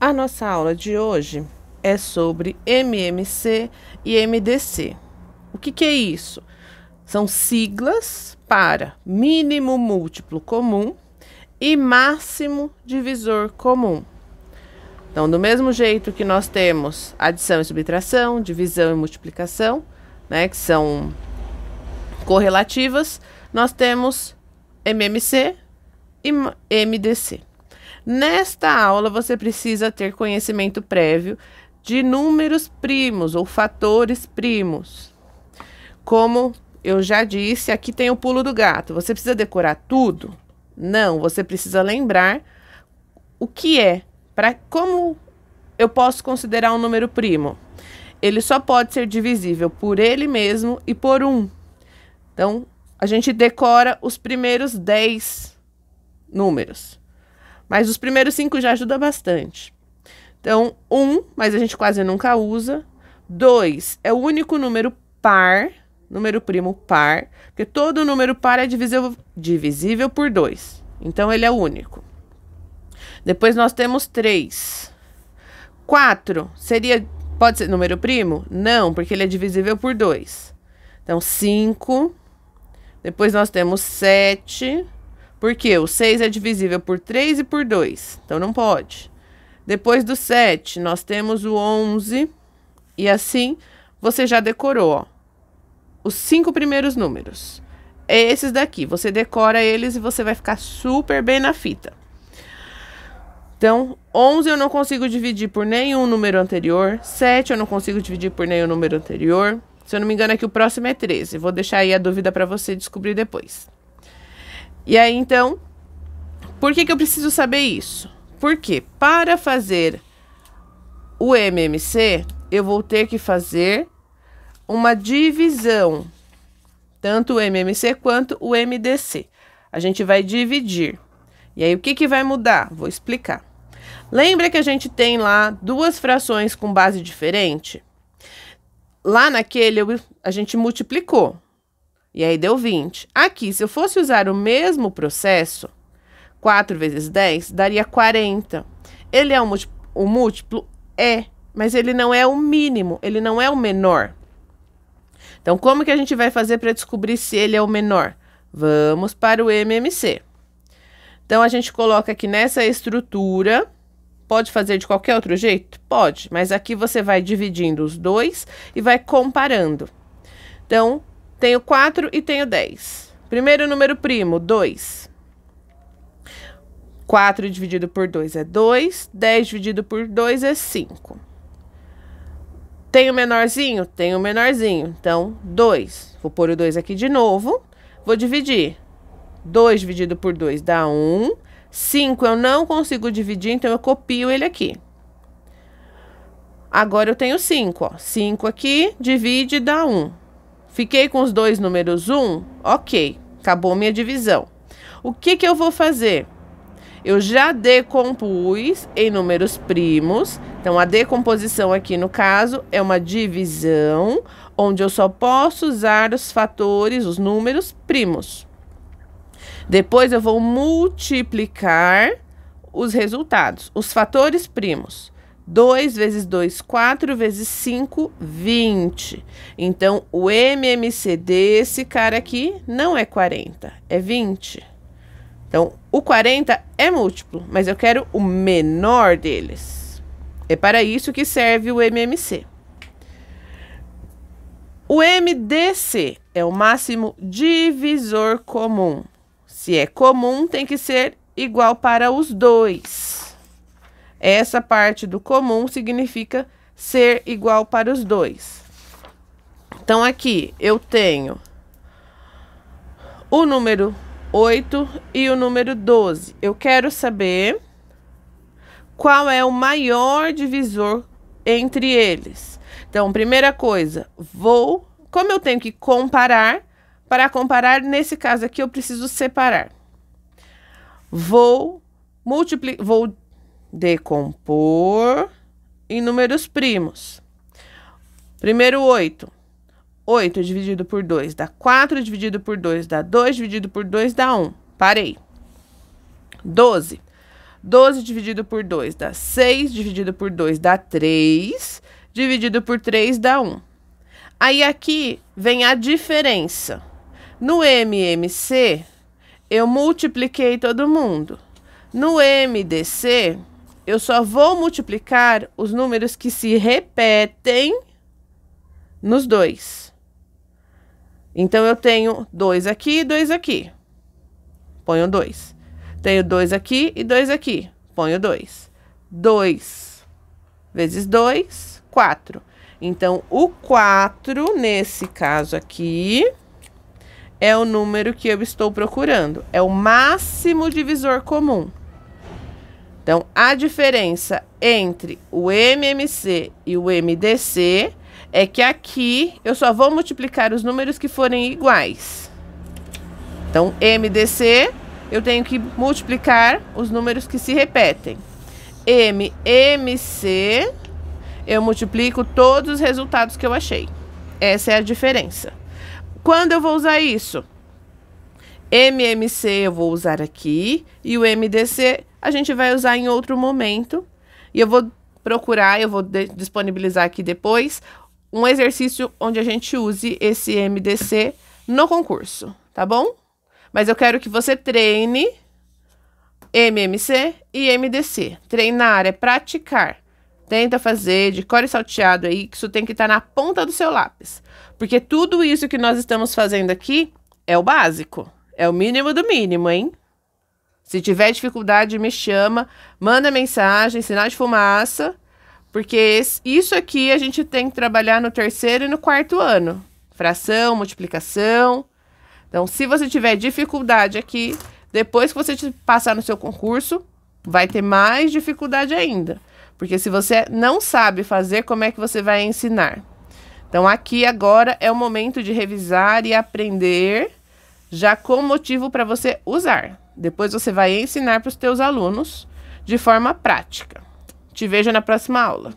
A nossa aula de hoje é sobre MMC e MDC. O que é isso? São siglas para mínimo múltiplo comum e máximo divisor comum. Então, do mesmo jeito que nós temos adição e subtração, divisão e multiplicação, né, que são correlativas, nós temos MMC e MDC. Nesta aula, você precisa ter conhecimento prévio de números primos ou fatores primos. Como eu já disse, aqui tem o pulo do gato. Você precisa decorar tudo? Não, você precisa lembrar o que é. Como eu posso considerar um número primo? Ele só pode ser divisível por ele mesmo e por 1. Então, a gente decora os primeiros 10 números. Mas os primeiros 5 já ajuda bastante. Então, 1, mas a gente quase nunca usa. 2 é o único número par, número primo par, porque todo número par é divisível por 2. Então, ele é o único. Depois nós temos 3. 4 pode ser número primo? Não, porque ele é divisível por 2. Então, 5. Depois nós temos 7. Porque o 6 é divisível por 3 e por 2. Então, não pode. Depois do 7, nós temos o 11. E assim, você já decorou, ó, os 5 primeiros números. É esses daqui. Você decora eles e você vai ficar super bem na fita. Então, 11 eu não consigo dividir por nenhum número anterior. 7 eu não consigo dividir por nenhum número anterior. Se eu não me engano, aqui o próximo é 13. Vou deixar aí a dúvida para você descobrir depois. E aí, então, por que eu preciso saber isso? Porque para fazer o MMC, eu vou ter que fazer uma divisão. Tanto o MMC quanto o MDC. A gente vai dividir. E aí, o que vai mudar? Vou explicar. Lembra que a gente tem lá duas frações com base diferente? Lá naquele, a gente multiplicou. E aí deu 20. Aqui, se eu fosse usar o mesmo processo, 4 vezes 10, daria 40. Ele é o múltiplo? É, mas ele não é o mínimo, ele não é o menor. Então, como que a gente vai fazer para descobrir se ele é o menor? Vamos para o MMC. Então, a gente coloca aqui nessa estrutura. Pode fazer de qualquer outro jeito? Pode, mas aqui você vai dividindo os dois e vai comparando. Então, tenho 4 e tenho 10. Primeiro número primo, 2. 4 dividido por 2 é 2. 10 dividido por 2 é 5. Tenho menorzinho? Tenho menorzinho. Então, 2. Vou pôr o 2 aqui de novo. Vou dividir. 2 dividido por 2 dá 1. 5 eu não consigo dividir, então eu copio ele aqui. Agora eu tenho 5, ó. 5 aqui, divide e dá 1. Fiquei com os dois números 1, ok, acabou minha divisão. O que eu vou fazer? Eu já decompus em números primos, então a decomposição aqui no caso é uma divisão, onde eu só posso usar os fatores, os números primos. Depois eu vou multiplicar os resultados, os fatores primos. 2 vezes 2, 4 vezes 5, 20. Então, o MMC desse cara aqui não é 40, é 20. Então, o 40 é múltiplo, mas eu quero o menor deles. É para isso que serve o MMC. O MDC é o máximo divisor comum. Se é comum, tem que ser igual para os dois. Essa parte do comum significa ser igual para os dois. Então, aqui eu tenho o número 8 e o número 12. Eu quero saber qual é o maior divisor entre eles. Então, primeira coisa, como eu tenho que comparar, para comparar, nesse caso aqui, eu preciso separar. Vou decompor em números primos. Primeiro 8. 8 dividido por 2 dá 4, dividido por 2 dá 2, dividido por 2 dá 1. Parei. 12. 12 dividido por 2 dá 6, dividido por 2 dá 3, dividido por 3 dá 1. Aí aqui vem a diferença. No MMC, eu multipliquei todo mundo. No MDC, eu só vou multiplicar os números que se repetem nos dois. Então, eu tenho 2 aqui e 2 aqui. Ponho 2. Tenho 2 aqui e 2 aqui. Ponho 2. 2 vezes 2, 4. Então, o 4, nesse caso aqui, é o número que eu estou procurando. É o máximo divisor comum. Então, a diferença entre o MMC e o MDC é que aqui eu só vou multiplicar os números que forem iguais. Então, MDC, eu tenho que multiplicar os números que se repetem. MMC, eu multiplico todos os resultados que eu achei. Essa é a diferença. Quando eu vou usar isso? MMC eu vou usar aqui e o MDC a gente vai usar em outro momento. E eu vou procurar, eu vou disponibilizar aqui depois um exercício onde a gente use esse MDC no concurso, tá bom? Mas eu quero que você treine MMC e MDC. Treinar é praticar. Tenta fazer de cor e salteado aí, que isso tem que estar na ponta do seu lápis. Porque tudo isso que nós estamos fazendo aqui é o básico. É o mínimo do mínimo, hein? Se tiver dificuldade, me chama, manda mensagem, sinal de fumaça. Porque isso aqui a gente tem que trabalhar no terceiro e no quarto ano. Fração, multiplicação. Então, se você tiver dificuldade aqui, depois que você passar no seu concurso, vai ter mais dificuldade ainda. Porque se você não sabe fazer, como é que você vai ensinar? Então, aqui agora é o momento de revisar e aprender, já com motivo para você usar. Depois você vai ensinar para os teus alunos de forma prática. Te vejo na próxima aula.